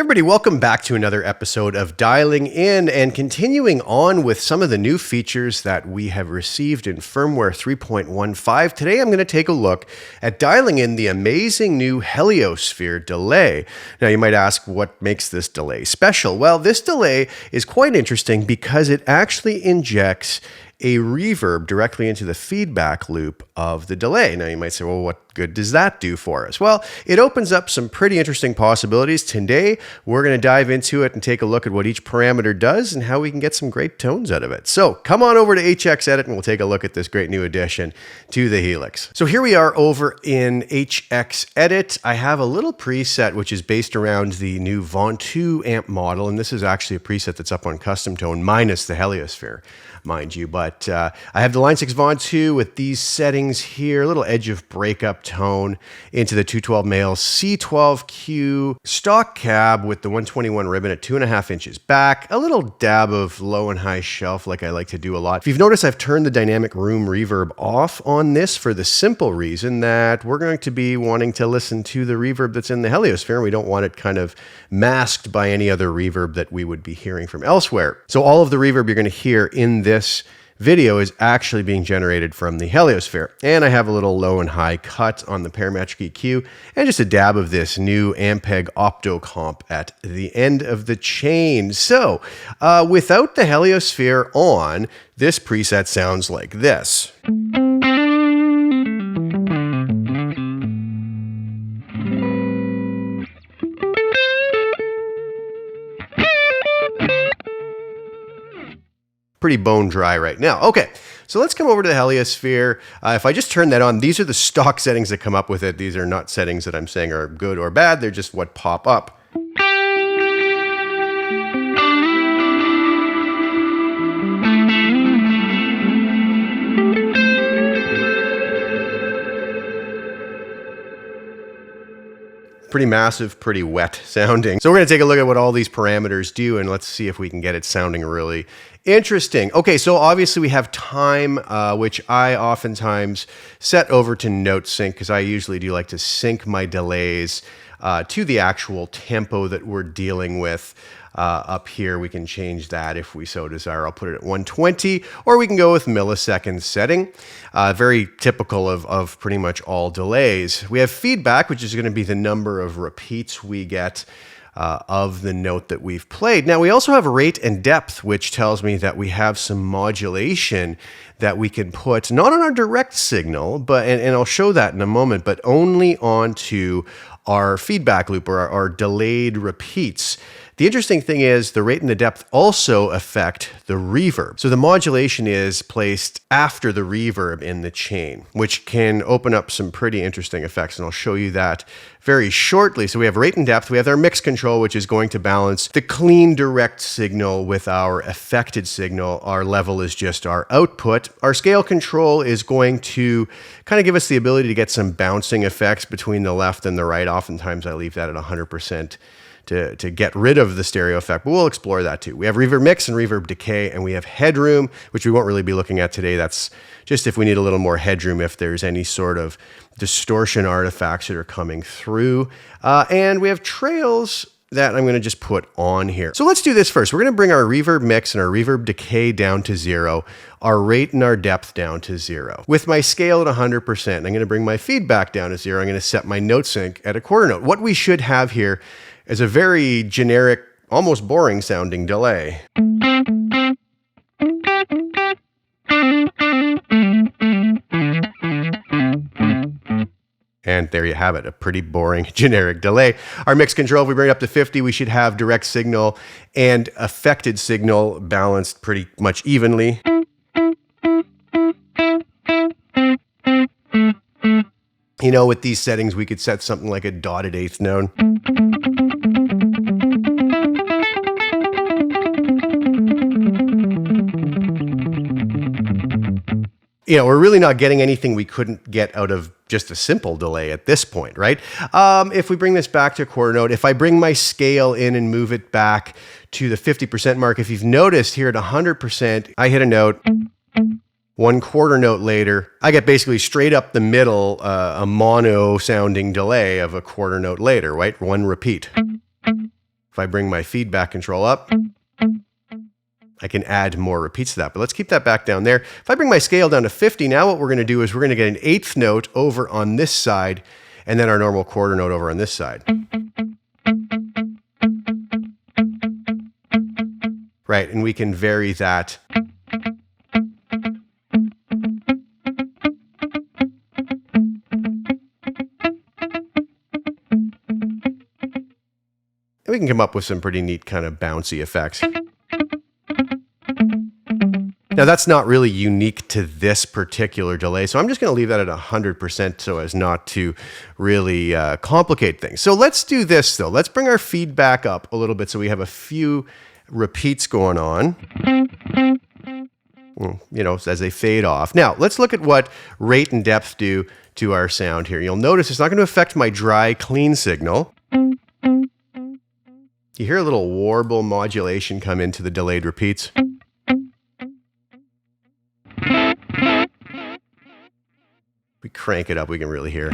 Everybody, welcome back to another episode of Dialing In and continuing on with some of the new features that we have received in firmware 3.15. Today I'm going to take a look at dialing in the amazing new Heliosphere Delay. Now you might ask, what makes this delay special? Well, this delay is quite interesting because it actually injects a reverb directly into the feedback loop of the delay. Now you might say, well, what good does that do for us? Well, it opens up some pretty interesting possibilities. Today, we're going to dive into it and take a look at what each parameter does and how we can get some great tones out of it. So come on over to HX Edit and we'll take a look at this great new addition to the Helix. So here we are over in HX Edit. I have a little preset which is based around the new Von 2 amp model, and this is actually a preset that's up on Custom Tone minus the Heliosphere, mind you. But I have the Line 6 Von 2 with these settings here, a little edge of breakup tone into the 212 male C12Q stock cab with the 121 ribbon at 2.5 inches back, a little dab of low and high shelf like I like to do a lot. If you've noticed, I've turned the dynamic room reverb off on this for the simple reason that we're going to be wanting to listen to the reverb that's in the Heliosphere, and we don't want it kind of masked by any other reverb that we would be hearing from elsewhere. So all of the reverb you're going to hear in this video is actually being generated from the Heliosphere. And I have a little low and high cut on the parametric EQ and just a dab of this new Ampeg Opto Comp at the end of the chain. So without the Heliosphere on, this preset sounds like this. Pretty bone dry right now. Okay, so let's come over to the Heliosphere. If I just turn that on, these are the stock settings that come up with it. These are not settings that I'm saying are good or bad. They're just what pop up. Pretty massive, pretty wet sounding. So we're going to take a look at what all these parameters do and let's see if we can get it sounding really interesting. Okay, so obviously we have time, which I oftentimes set over to note sync because I usually do like to sync my delays to the actual tempo that we're dealing with. Up here, we can change that if we so desire. I'll put it at 120, or we can go with millisecond setting. Very typical of pretty much all delays. We have feedback, which is going to be the number of repeats we get of the note that we've played. Now, we also have rate and depth, which tells me that we have some modulation that we can put, not on our direct signal, but and I'll show that in a moment, but only onto our feedback loop or our delayed repeats. The interesting thing is the rate and the depth also affect the reverb. So the modulation is placed after the reverb in the chain, which can open up some pretty interesting effects. And I'll show you that very shortly. So we have rate and depth. We have our mix control, which is going to balance the clean direct signal with our affected signal. Our level is just our output. Our scale control is going to kind of give us the ability to get some bouncing effects between the left and the right. Oftentimes I leave that at 100%. To get rid of the stereo effect, but we'll explore that too. We have reverb mix and reverb decay, and we have headroom, which we won't really be looking at today. That's just if we need a little more headroom, if there's any sort of distortion artifacts that are coming through. And we have trails that I'm going to just put on here. So let's do this first. We're going to bring our reverb mix and our reverb decay down to 0, our rate and our depth down to 0. With my scale at 100%, I'm going to bring my feedback down to 0. I'm going to set my note sync at a quarter note. What we should have here is a very generic, almost boring sounding delay. And there you have it, a pretty boring generic delay. Our mix control, if we bring it up to 50, we should have direct signal and affected signal balanced pretty much evenly. You know, with these settings, we could set something like a dotted eighth note. You know, we're really not getting anything we couldn't get out of just a simple delay at this point, right? If we bring this back to a quarter note, if I bring my scale in and move it back to the 50% mark, if you've noticed here at 100%, I hit a note. 1/4 note later, I get basically straight up the middle, a mono sounding delay of a quarter note later, right? One repeat. If I bring my feedback control up, I can add more repeats to that, but let's keep that back down there. If I bring my scale down to 50, now what we're going to do is we're going to get an eighth note over on this side, and then our normal quarter note over on this side. Right, and we can vary that. And we can come up with some pretty neat kind of bouncy effects. Now that's not really unique to this particular delay, so I'm just going to leave that at 100% so as not to really complicate things. So let's do this though. Let's bring our feedback up a little bit so we have a few repeats going on, you know, as they fade off. Now let's look at what rate and depth do to our sound here. You'll notice it's not going to affect my dry, clean signal. You hear a little warble modulation come into the delayed repeats. We crank it up, we can really hear.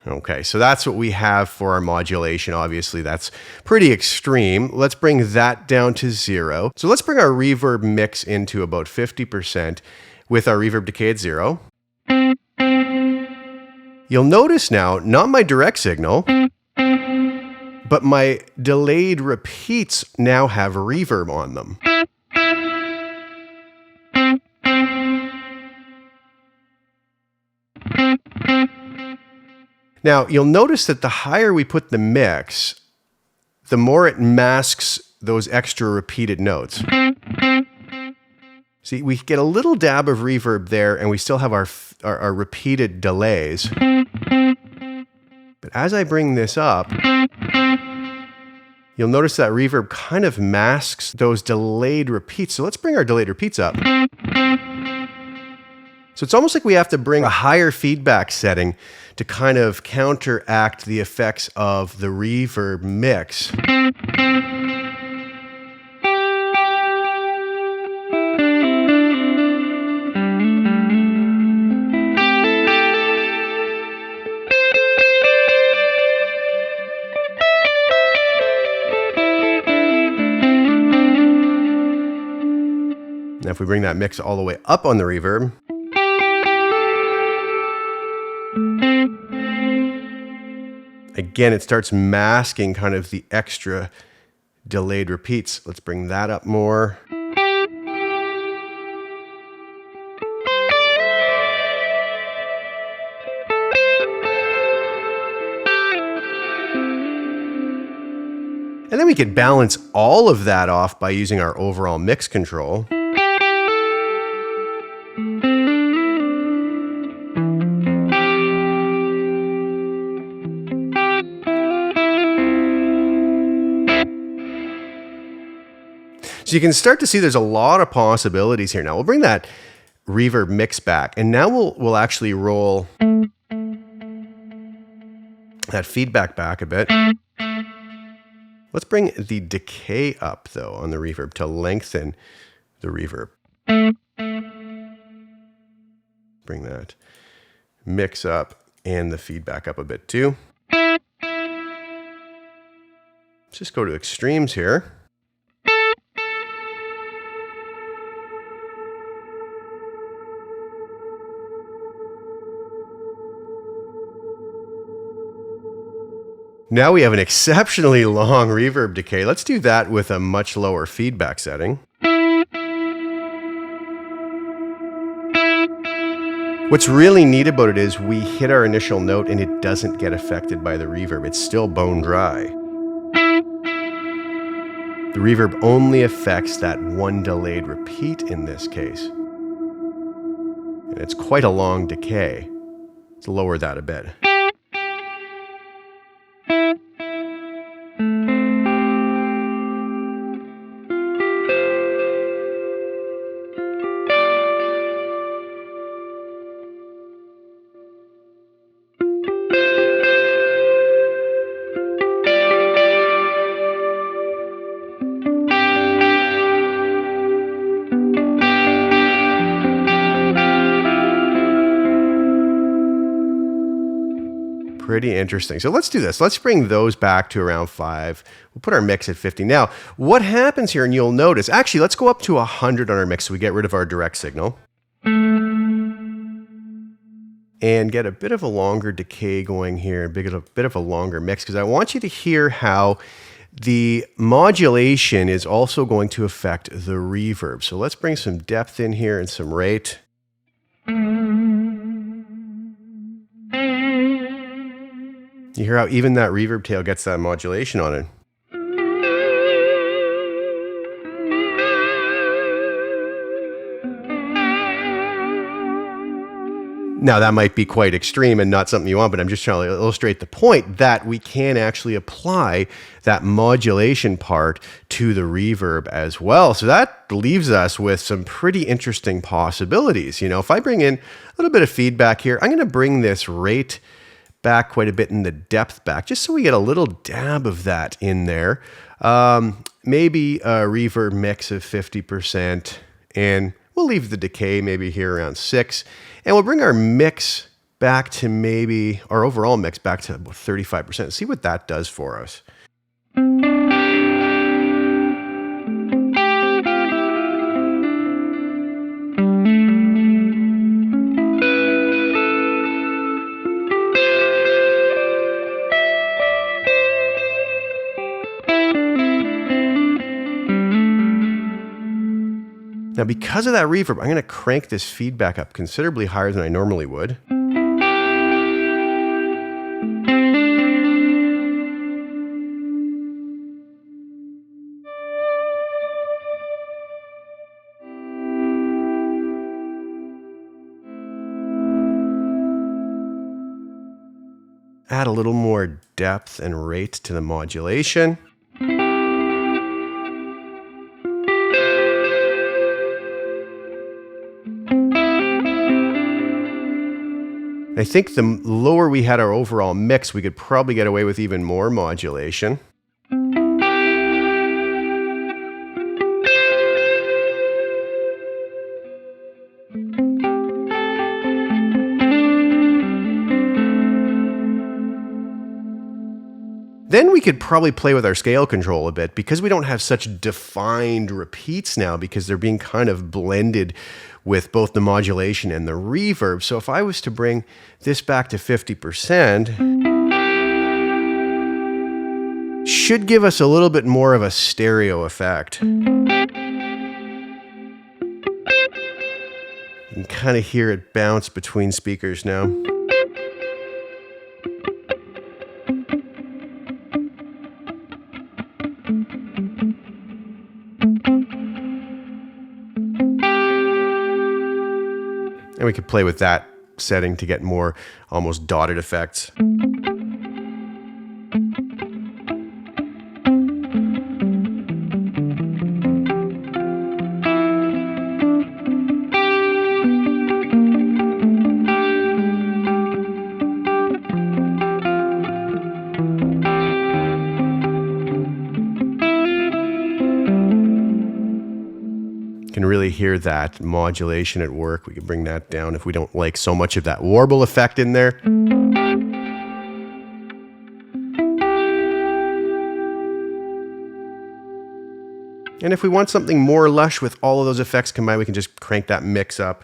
Okay, so that's what we have for our modulation. Obviously, that's pretty extreme. Let's bring that down to 0. So let's bring our reverb mix into about 50% with our reverb decay at 0. You'll notice now, not my direct signal, but my delayed repeats now have reverb on them. Now, you'll notice that the higher we put the mix, the more it masks those extra repeated notes. See, we get a little dab of reverb there, and we still have our repeated delays. But as I bring this up, you'll notice that reverb kind of masks those delayed repeats. So let's bring our delayed repeats up. So it's almost like we have to bring a higher feedback setting to kind of counteract the effects of the reverb mix. Now if we bring that mix all the way up on the reverb, again, it starts masking kind of the extra delayed repeats. Let's bring that up more. And then we could balance all of that off by using our overall mix control. So you can start to see there's a lot of possibilities here. Now we'll bring that reverb mix back, and now we'll actually roll that feedback back a bit. Let's bring the decay up though on the reverb to lengthen the reverb. Bring that mix up and the feedback up a bit too. Let's just go to extremes here. Now we have an exceptionally long reverb decay. Let's do that with a much lower feedback setting. What's really neat about it is we hit our initial note and it doesn't get affected by the reverb. It's still bone dry. The reverb only affects that one delayed repeat in this case. And it's quite a long decay. Let's lower that a bit. Pretty interesting. So let's do this. Let's bring those back to around 5. We'll put our mix at 50. Now, what happens here, and you'll notice, actually, let's go up to 100 on our mix so we get rid of our direct signal. And get a bit of a longer decay going here, a bit of a longer mix, because I want you to hear how the modulation is also going to affect the reverb. So let's bring some depth in here and some rate. You hear how even that reverb tail gets that modulation on it. Now, that might be quite extreme and not something you want, but I'm just trying to illustrate the point that we can actually apply that modulation part to the reverb as well. So that leaves us with some pretty interesting possibilities. You know, if I bring in a little bit of feedback here, I'm going to bring this rate back quite a bit and the depth back, just so we get a little dab of that in there. Maybe a reverb mix of 50%, and we'll leave the decay maybe here around 6. And we'll bring our mix back to maybe, our overall mix back to about 35%. See what that does for us. Now, because of that reverb, I'm going to crank this feedback up considerably higher than I normally would. Add a little more depth and rate to the modulation. I think the lower we had our overall mix, we could probably get away with even more modulation. Then we could probably play with our scale control a bit, because we don't have such defined repeats now, because they're being kind of blended with both the modulation and the reverb. So if I was to bring this back to 50%, should give us a little bit more of a stereo effect. You can kind of hear it bounce between speakers now. And we could play with that setting to get more almost dotted effects. Can really hear that modulation at work. We can bring that down if we don't like so much of that warble effect in there. And if we want something more lush with all of those effects combined, we can just crank that mix up.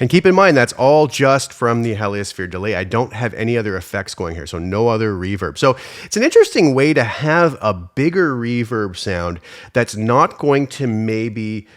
And keep in mind, that's all just from the Heliosphere Delay. I don't have any other effects going here, so no other reverb. So it's an interesting way to have a bigger reverb sound that's not going to maybe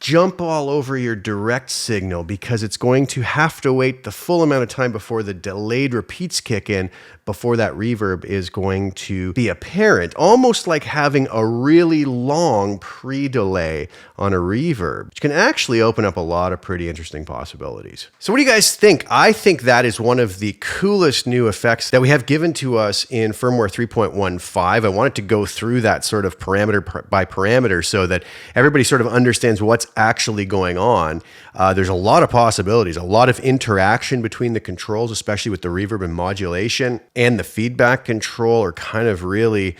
jump all over your direct signal, because it's going to have to wait the full amount of time before the delayed repeats kick in, before that reverb is going to be apparent, almost like having a really long pre-delay on a reverb, which can actually open up a lot of pretty interesting possibilities. So what do you guys think? I think that is one of the coolest new effects that we have given to us in firmware 3.15. I wanted to go through that sort of parameter by parameter so that everybody sort of understands what's actually going on. There's a lot of possibilities, a lot of interaction between the controls, especially with the reverb and modulation, and the feedback control are kind of really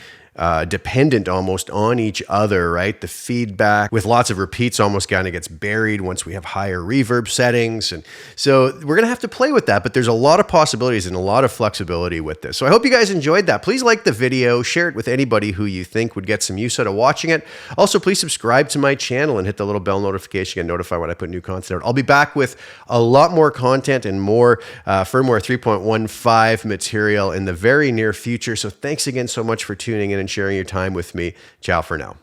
dependent almost on each other, right? The feedback with lots of repeats almost kind of gets buried once we have higher reverb settings. And so we're going to have to play with that, but there's a lot of possibilities and a lot of flexibility with this. So I hope you guys enjoyed that. Please like the video, share it with anybody who you think would get some use out of watching it. Also, please subscribe to my channel and hit the little bell notification to get notified when I put new content out. I'll be back with a lot more content and more firmware 3.15 material in the very near future. So thanks again so much for tuning in and sharing your time with me. Ciao for now.